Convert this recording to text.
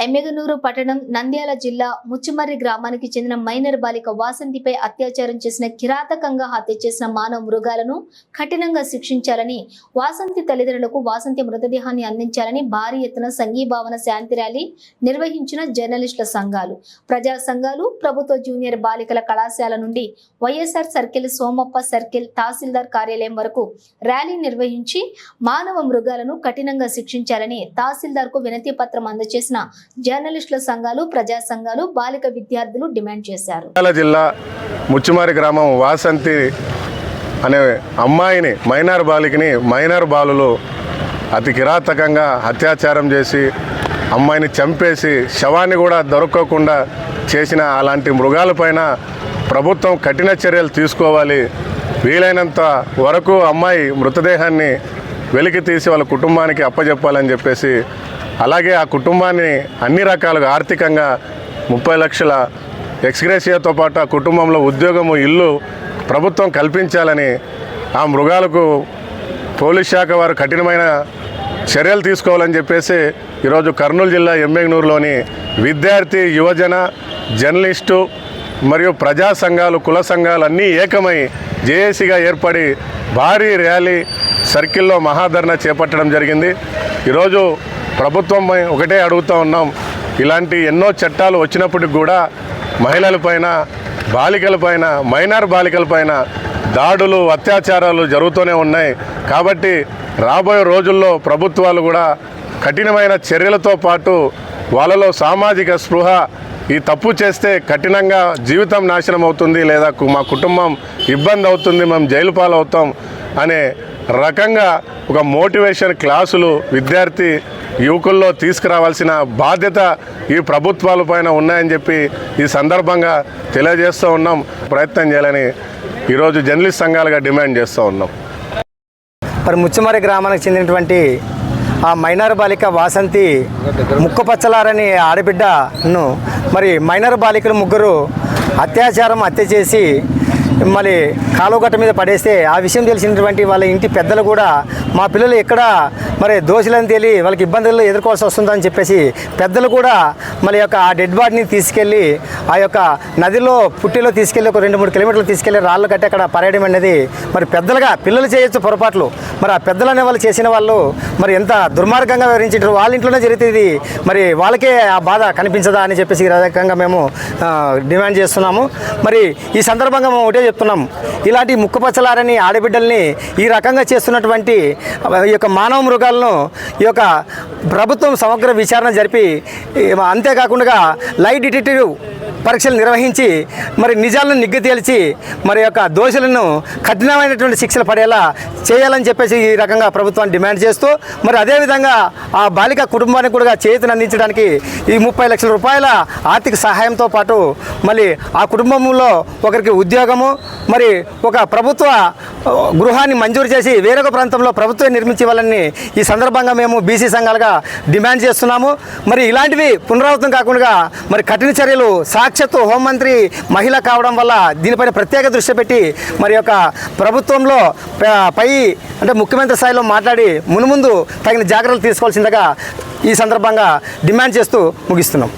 ఎమ్మెగనూరు పట్టణం నంద్యాల జిల్లా ముచ్చిమర్రి గ్రామానికి చెందిన మైనర్ బాలిక వాసంతిపై అత్యాచారం చేసిన కిరాతకంగా హత్య చేసిన మానవ మృగాలను కఠినంగా శిక్షించాలని, వాసంతి తల్లిదండ్రులకు వాసంతి మృతదేహాన్ని అందించాలని భారీ ఎత్తున సంఘీభావన శాంతి ర్యాలీ నిర్వహించిన జర్నలిస్టుల సంఘాలు, ప్రజా సంఘాలు, ప్రభుత్వ జూనియర్ బాలికల కళాశాల నుండి వైఎస్ఆర్ సర్కిల్, సోమప్ప సర్కిల్, తహసీల్దార్ కార్యాలయం వరకు ర్యాలీ నిర్వహించి మానవ మృగాలను కఠినంగా శిక్షించాలని తహసీల్దార్కు వినతి పత్రం అందజేసిన జర్నలిస్టుల సంఘాలు, ప్రజా సంఘాలు, బాలిక విద్యార్థులు డిమాండ్ చేశారు. జిల్లా ముచ్చిమారి గ్రామం వాసంతి అనే అమ్మాయిని, మైనర్ బాలికని మైనర్ బాలులు అతి కిరాతకంగా అత్యాచారం చేసి అమ్మాయిని చంపేసి శవాన్ని కూడా దొరకకుండా చేసిన అలాంటి మృగాలపైన ప్రభుత్వం కఠిన చర్యలు తీసుకోవాలి. వీలైనంత వరకు అమ్మాయి మృతదేహాన్ని వెలికి తీసి వాళ్ళ కుటుంబానికి అప్పచెప్పాలని చెప్పేసి, అలాగే ఆ కుటుంబాన్ని అన్ని రకాలుగా ఆర్థికంగా 30 లక్షల ఎక్స్గ్రేషియాతో పాటు ఆ కుటుంబంలో ఉద్యోగము, ఇల్లు ప్రభుత్వం కల్పించాలని, ఆ మృగాలకు పోలీస్ శాఖ వారు కఠినమైన చర్యలు తీసుకోవాలని చెప్పేసి ఈరోజు కర్నూలు జిల్లా ఎమ్మెగనూరులోని విద్యార్థి, యువజన, జర్నలిస్టు మరియు ప్రజా సంఘాలు, కుల సంఘాలు అన్నీ ఏకమై జేఏసీగా ఏర్పడి భారీ ర్యాలీ సర్కిల్లో మహాధర్నా చేపట్టడం జరిగింది. ఈరోజు ప్రభుత్వం ఒకటే అడుగుతూ ఉన్నాం, ఇలాంటి ఎన్నో చట్టాలు వచ్చినప్పటికి కూడా మహిళలపైన, బాలికలపైన, మైనర్ బాలికలపైన దాడులు, అత్యాచారాలు జరుగుతూనే ఉన్నాయి. కాబట్టి రాబోయే రోజుల్లో ప్రభుత్వాలు కూడా కఠినమైన చర్యలతో పాటు వాళ్ళలో సామాజిక స్పృహ, ఈ తప్పు చేస్తే కఠినంగా జీవితం నాశనం అవుతుంది, లేదా మా కుటుంబం ఇబ్బంది అవుతుంది, మేము జైలు పాలవుతాం అనే రకంగా ఒక మోటివేషన్ క్లాసులు విద్యార్థి యువకుల్లో తీసుకురావాల్సిన బాధ్యత ఈ ప్రభుత్వాల పైన ఉన్నాయని చెప్పి ఈ సందర్భంగా తెలియజేస్తూ ఉన్నాం. ప్రయత్నం చేయాలని ఈరోజు జర్నలిస్ట్ సంఘాలుగా డిమాండ్ చేస్తూ ఉన్నాం. మరి ముచ్చిమర్రి గ్రామానికి చెందినటువంటి ఆ మైనర్ బాలిక వాసంతి ముక్కపచ్చలారని ఆడబిడ్డను మరి మైనర్ బాలికలు ముగ్గురు హత్య చేసి మళ్ళీ కాలువగట్ట మీద పడేస్తే ఆ విషయం తెలిసినటువంటి వాళ్ళ ఇంటి పెద్దలు కూడా మా పిల్లలు ఎక్కడ మరి దోషులని తేలి వాళ్ళకి ఇబ్బందులు ఎదుర్కోవాల్సి వస్తుందని చెప్పేసి పెద్దలు కూడా మళ్ళీ యొక్క ఆ డెడ్ బాడీని తీసుకెళ్ళి ఆ యొక్క నదిలో పుట్టిలో తీసుకెళ్ళి ఒక 2-3 కిలోమీటర్లు తీసుకెళ్ళి రాళ్ళు కట్టి అక్కడ పరేయడం అనేది మరి పెద్దలుగా పిల్లలు చేయొచ్చు పొరపాట్లు, మరి ఆ పెద్దలు అనే వాళ్ళు చేసిన వాళ్ళు మరి ఎంత దుర్మార్గంగా వివరించారు. వాళ్ళ ఇంట్లోనే జరుగుతుంది, మరి వాళ్ళకే ఆ బాధ కనిపించదా అని చెప్పేసి ఈ రకంగా మేము డిమాండ్ చేస్తున్నాము. మరి ఈ సందర్భంగా మేము ఒకటే చెప్తున్నాం, ఇలాంటి ముక్కపచ్చలారని ఆడబిడ్డల్ని ఈ రకంగా చేస్తున్నటువంటి ఈ యొక్క మానవ మృగాలను ఈ యొక్క ప్రభుత్వం సమగ్ర విచారణ జరిపి, అంతేకాకుండా లై డిటెక్టివ్ పరీక్షలు నిర్వహించి మరి నిజాలను నిగ్గు తేల్చి మరి యొక్క దోషులను కఠినమైనటువంటి శిక్షలు పడేలా చేయాలని చెప్పేసి ఈ రకంగా ప్రభుత్వాన్ని డిమాండ్ చేస్తూ, మరి అదేవిధంగా ఆ బాలిక కుటుంబానికి కూడా చేతిని అందించడానికి ఈ 30 లక్షల రూపాయల ఆర్థిక సహాయంతో పాటు మళ్ళీ ఆ కుటుంబంలో ఒకరికి ఉద్యోగము, మరి ఒక ప్రభుత్వ గృహాన్ని మంజూరు చేసి వేరొక ప్రాంతంలో ప్రభుత్వం నిర్మించవాలని ఈ సందర్భంగా మేము బీసీ సంఘాలుగా డిమాండ్ చేస్తున్నాము. మరి ఇలాంటివి పునరావృతం కాకుండా మరి కఠిన చర్యలు, సాక్షాత్తు హోంమంత్రి మహిళ కావడం వల్ల దీనిపైన ప్రత్యేక దృష్టి పెట్టి మరి యొక్క ప్రభుత్వంలో పై అంటే ముఖ్యమంత్రి స్థాయిలో మాట్లాడి మునుముందు తగిన జాగ్రత్తలు తీసుకోవాల్సిందిగా ఈ సందర్భంగా డిమాండ్ చేస్తూ ముగిస్తున్నాం.